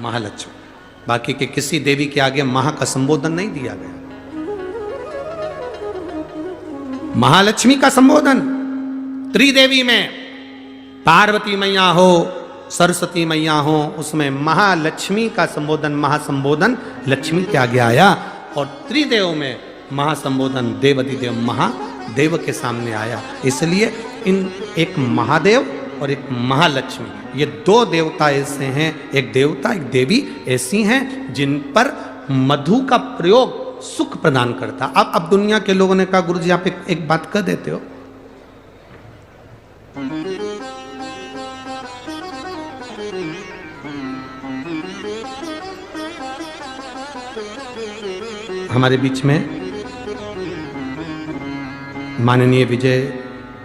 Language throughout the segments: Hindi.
महालक्ष्मी। बाकी के किसी देवी के आगे महा का संबोधन नहीं दिया गया। महालक्ष्मी का संबोधन त्रिदेवी में, पार्वती मैया हो, सरस्वती मैया हो, उसमें महालक्ष्मी का संबोधन, महासंबोधन लक्ष्मी के आगे आया। और त्रिदेव में महासंबोधन देवाधिदेव महादेव के सामने आया। इसलिए इन एक महादेव और एक महालक्ष्मी, ये दो देवता ऐसे हैं, एक देवता एक देवी ऐसी हैं जिन पर मधु का प्रयोग सुख प्रदान करता। अब दुनिया के लोगों ने कहा गुरुजी आप एक बात कह देते हो, हमारे बीच में माननीय विजय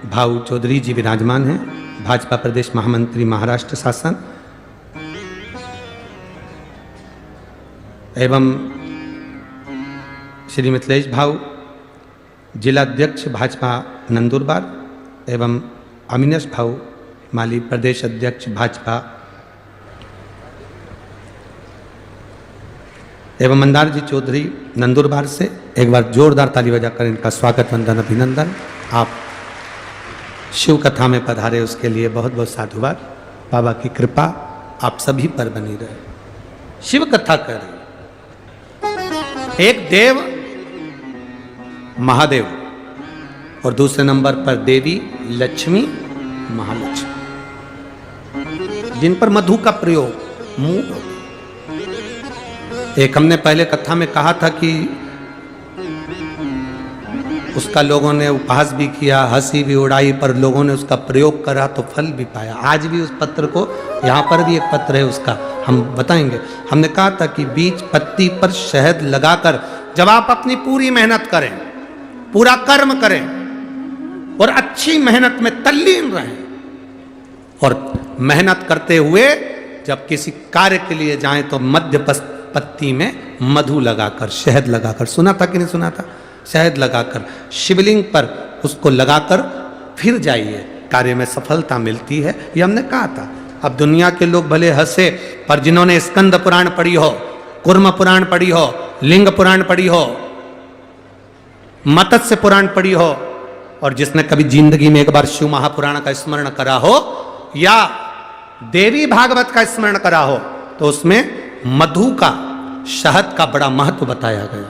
भाऊ चौधरी जी विराजमान हैं, भाजपा प्रदेश महामंत्री महाराष्ट्र शासन, एवं श्री मिथिलेश भाऊ जिला अध्यक्ष भाजपा नंदुरबार, एवं अमीनेश भाऊ माली प्रदेश अध्यक्ष भाजपा, एवं मंदार जी चौधरी नंदुरबार से। एक बार जोरदार ताली बजाकर इनका स्वागत वंदन अभिनंदन। आप शिव कथा में पधारे उसके लिए बहुत बहुत साधुवाद। बाबा की कृपा आप सभी पर बनी रहे। शिव कथा कर रहे, एक देव महादेव और दूसरे नंबर पर देवी लक्ष्मी महालक्ष्मी, जिन पर मधु का प्रयोग मुंह। एक हमने पहले कथा में कहा था कि उसका लोगों ने उपहास भी किया, हंसी भी उड़ाई, पर लोगों ने उसका प्रयोग करा तो फल भी पाया। आज भी उस पत्र को, यहाँ पर भी एक पत्र है उसका, हम बताएंगे। हमने कहा था कि बीज पत्ती पर शहद लगाकर जब आप अपनी पूरी मेहनत करें, पूरा कर्म करें और अच्छी मेहनत में तल्लीन रहें, और मेहनत करते हुए जब किसी कार्य के लिए जाएं तो मध्य पत्ती में मधु लगाकर, शहद लगाकर, सुना था कि नहीं सुना था, शहद लगाकर शिवलिंग पर उसको लगाकर फिर जाइए, कार्य में सफलता मिलती है। ये हमने कहा था। अब दुनिया के लोग भले हंसे, पर जिन्होंने स्कंद पुराण पढ़ी हो, कुर्म पुराण पढ़ी हो, लिंग पुराण पढ़ी हो, मत्स्य पुराण पढ़ी हो, और जिसने कभी जिंदगी में एक बार शिव महापुराण का स्मरण करा हो या देवी भागवत का स्मरण करा हो, तो उसमें मधु का, शहद का बड़ा महत्व बताया गया।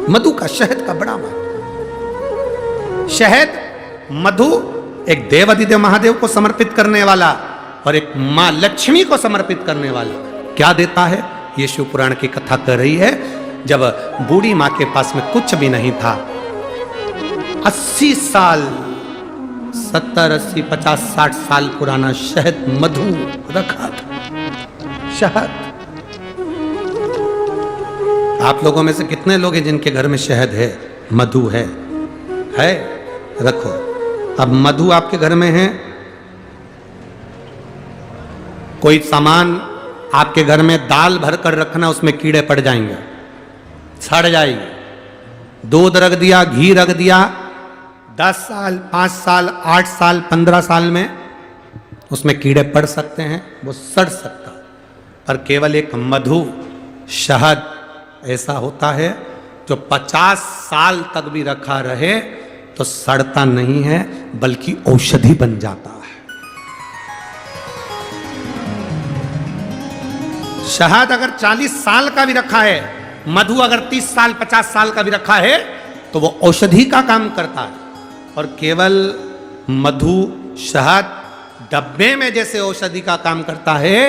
मधु का, शहद का बड़ा महत्व। शहद, मधु एक देवाधिदेव महादेव को समर्पित करने वाला और एक मां लक्ष्मी को समर्पित करने वाला क्या देता है, ये शिव पुराण की कथा कर रही है। जब बूढ़ी मां के पास में कुछ भी नहीं था, 80 साल, 70, 80, 50, 60 साल पुराना शहद मधु रखा था। शहद, आप लोगों में से कितने लोग हैं जिनके घर में शहद है, मधु है? रखो। अब मधु आपके घर में है, कोई सामान आपके घर में दाल भर कर रखना, उसमें कीड़े पड़ जाएंगे, सड़ जाएंगे। दूध रख दिया, घी रख दिया, 10 साल, 5 साल, 8 साल, 15 साल में उसमें कीड़े पड़ सकते हैं, वो सड़ सकता। पर केवल एक मधु, शहद ऐसा होता है जो 50 साल तक भी रखा रहे तो सड़ता नहीं है, बल्कि औषधि बन जाता है। शहद अगर 40 साल का भी रखा है, मधु अगर 30 साल 50 साल का भी रखा है, तो वो औषधि का काम करता है। और केवल मधु, शहद डब्बे में जैसे औषधि का काम करता है,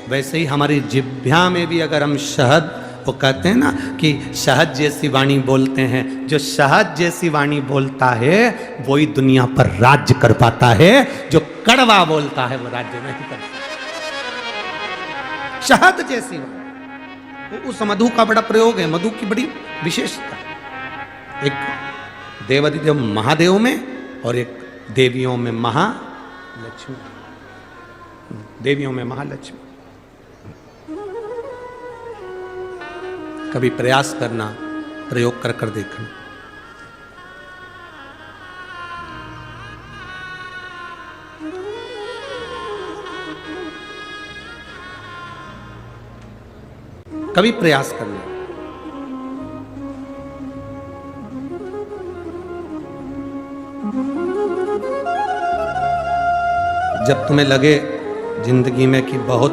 वैसे ही हमारी जिह्वा में भी अगर हम शहद, वो कहते हैं ना कि शहद जैसी वाणी बोलते हैं, जो शहद जैसी वाणी बोलता है वही दुनिया पर राज्य कर पाता है, जो कड़वा बोलता है वो राज्य नहीं कर पाता। शहद जैसी वाणी, उस मधु का बड़ा प्रयोग है, मधु की बड़ी विशेषता। एक देवाधिदेव महादेव में और एक देवियों में महालक्ष्मी, देवियों में महालक्ष्मी। कभी प्रयास करना, प्रयोग कर कर देखना। कभी प्रयास करना। जब तुम्हें लगे जिंदगी में कि बहुत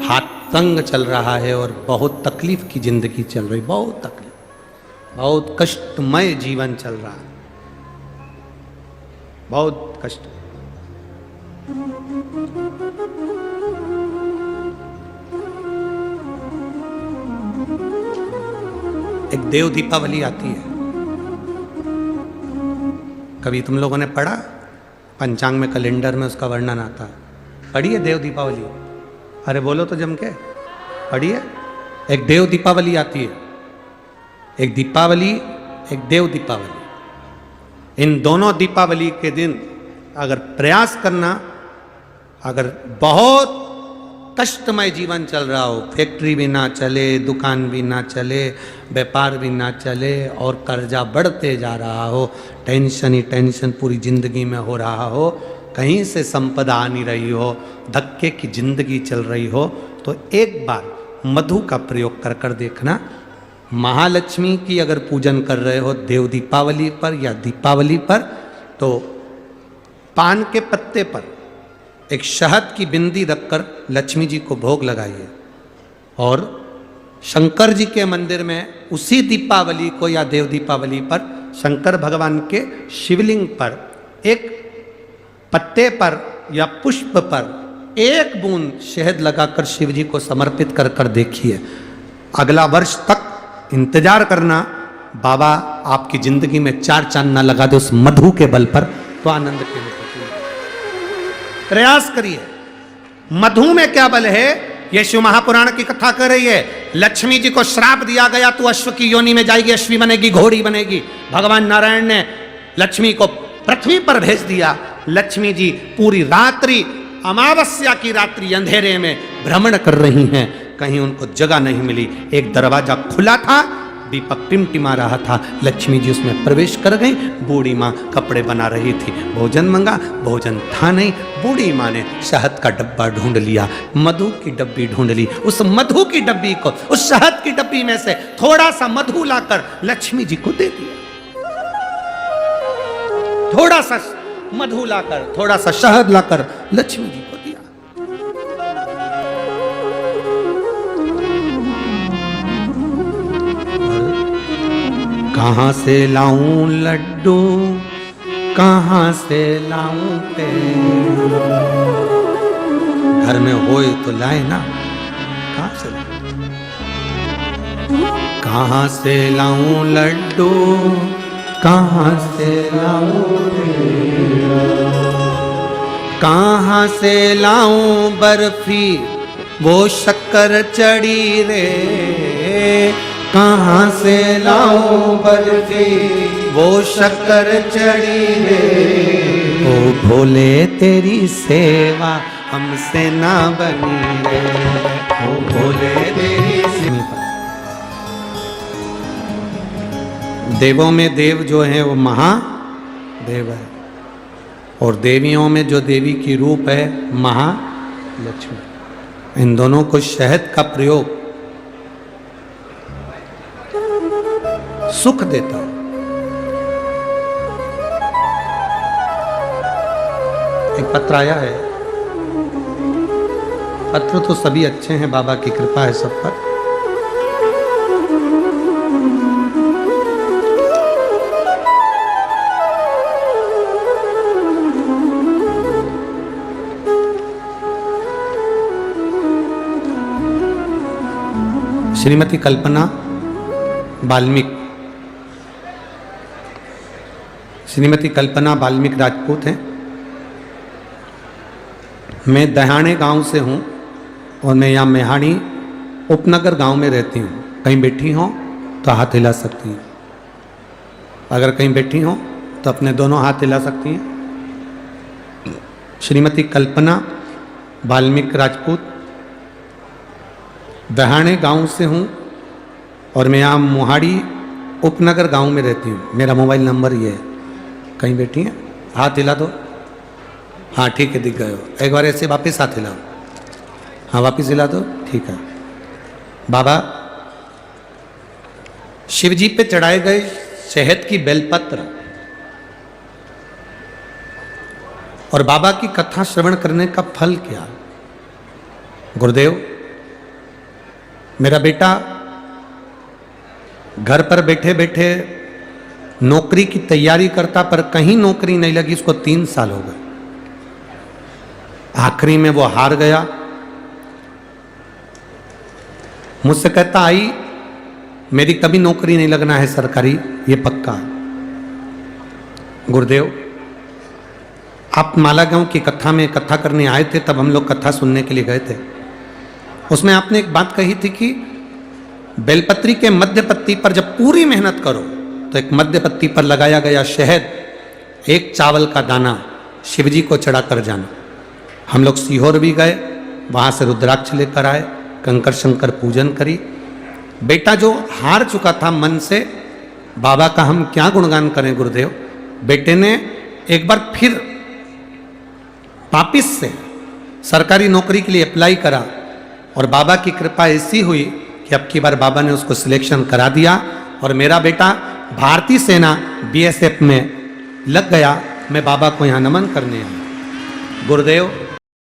हाथ तंग चल रहा है और बहुत तकलीफ की जिंदगी चल रही, बहुत तकलीफ, बहुत कष्टमय जीवन चल रहा है, बहुत कष्ट, एक देव दीपावली आती है। कभी तुम लोगों ने पढ़ा? पंचांग में, कैलेंडर में उसका वर्णन आता है। पढ़ी है देव दीपावली? अरे बोलो तो जम के, पढ़ी है? एक देव दीपावली आती है, एक दीपावली, एक देव दीपावली। इन दोनों दीपावली के दिन अगर प्रयास करना, अगर बहुत कष्टमय जीवन चल रहा हो, फैक्ट्री भी ना चले, दुकान भी ना चले, व्यापार भी ना चले और कर्जा बढ़ते जा रहा हो, टेंशन ही टेंशन पूरी जिंदगी में हो रहा हो, कहीं से संपदा आ नहीं रही हो, धक्के की जिंदगी चल रही हो, तो एक बार मधु का प्रयोग कर कर देखना। महालक्ष्मी की अगर पूजन कर रहे हो देव दीपावली पर या दीपावली पर, तो पान के पत्ते पर एक शहद की बिंदी रखकर लक्ष्मी जी को भोग लगाइए और शंकर जी के मंदिर में उसी दीपावली को या देव दीपावली पर शंकर भगवान के शिवलिंग पर एक पत्ते पर या पुष्प पर एक बूंद शहद लगाकर शिव जी को समर्पित कर कर देखिए। अगला वर्ष तक इंतजार करना, बाबा आपकी जिंदगी में 4 चांद ना लगा दे उस मधु के बल पर, तो आनंद के लिए प्रयास करिए। मधु में क्या बल है? ये शिव महापुराण की कथा कर रही है। लक्ष्मी जी को श्राप दिया गया, तू अश्व की योनि में जाएगी, अश्वी बनेगी, घोड़ी बनेगी। भगवान नारायण ने लक्ष्मी को पृथ्वी पर भेज दिया। लक्ष्मी जी पूरी रात्रि, अमावस्या की रात्रि अंधेरे में भ्रमण कर रही हैं, कहीं उनको जगह नहीं मिली। एक दरवाजा खुला था, दीपक टिमटिमा रहा था, लक्ष्मी जी उसमें प्रवेश कर गई। बूढ़ी माँ कपड़े बना रही थी, भोजन मंगा, भोजन था नहीं। बूढ़ी माँ ने शहद का डब्बा ढूंढ लिया, मधु की डब्बी ढूंढ ली। उस मधु की डब्बी को, उस शहद की डब्बी में से थोड़ा सा मधु लाकर लक्ष्मी जी को दे दिया। थोड़ा सा मधु लाकर, थोड़ा सा शहद लाकर लक्ष्मी जी को दिया। कहां से लाऊं लड्डू, कहां से लाऊं पेड़, घर में होए तो लाए ना, कहां से लाऊं? कहां से लाऊं लड्डू, कहां से लाऊं पेड़, कहां से लाऊं बर्फी वो शक्कर चढ़ी रे, कहां से लाऊं बर्फी वो शक्कर चढ़ी रे। ओ भोले तेरी सेवा हमसे ना बनी रे, ओ भोले तेरी सेवा। देवों में देव जो है वो महादेव है, और देवियों में जो देवी की रूप है महालक्ष्मी। इन दोनों को शहद का प्रयोग सुख देता है। एक पत्र आया है, पत्र तो सभी अच्छे हैं, बाबा की कृपा है सब पर। श्रीमती कल्पना वाल्मीकि, श्रीमती कल्पना वाल्मीकि राजपूत हैं। मैं दहाने गांव से हूं और मैं यहाँ मेहाड़ी उपनगर गांव में रहती हूँ। कहीं बैठी हो तो हाथ हिला सकती हैं, अगर कहीं बैठी हो तो अपने दोनों हाथ हिला सकती हैं। श्रीमती कल्पना वाल्मीकि राजपूत, दहाने गांव से हूँ और मैं यहाँ मोहाड़ी उपनगर गांव में रहती हूँ। मेरा मोबाइल नंबर ये है। कहीं बैठी हैं, हाथ हिला दो। हाँ ठीक है, दिख गए हो। एक बार ऐसे वापस हाथ हिलाओ। हाँ वापस हिला दो, ठीक है। बाबा शिव जी पे चढ़ाए गए शहद की बेलपत्र और बाबा की कथा श्रवण करने का फल क्या? गुरुदेव, मेरा बेटा घर पर बैठे बैठे नौकरी की तैयारी करता, पर कहीं नौकरी नहीं लगी। उसको 3 साल हो गए। आखिरी में वो हार गया। मुझसे कहता, आई मेरी कभी नौकरी नहीं लगना है सरकारी, ये पक्का। गुरुदेव, आप माला गांव की कथा में कथा करने आए थे, तब हम लोग कथा सुनने के लिए गए थे। उसमें आपने एक बात कही थी कि बेलपत्री के मध्य पत्ती पर जब पूरी मेहनत करो तो एक मध्य पत्ती पर लगाया गया शहद, एक चावल का दाना शिवजी को चढ़ा कर जाना। हम लोग सीहोर भी गए, वहाँ से रुद्राक्ष लेकर आए, कंकर शंकर पूजन करी। बेटा जो हार चुका था मन से, बाबा का हम क्या गुणगान करें गुरुदेव, बेटे ने एक बार फिर वापिस से सरकारी नौकरी के लिए अप्लाई करा और बाबा की कृपा ऐसी हुई कि अब की बार बाबा ने उसको सिलेक्शन करा दिया और मेरा बेटा भारतीय सेना BSF में लग गया। मैं बाबा को यहाँ नमन करने आया। गुरुदेव,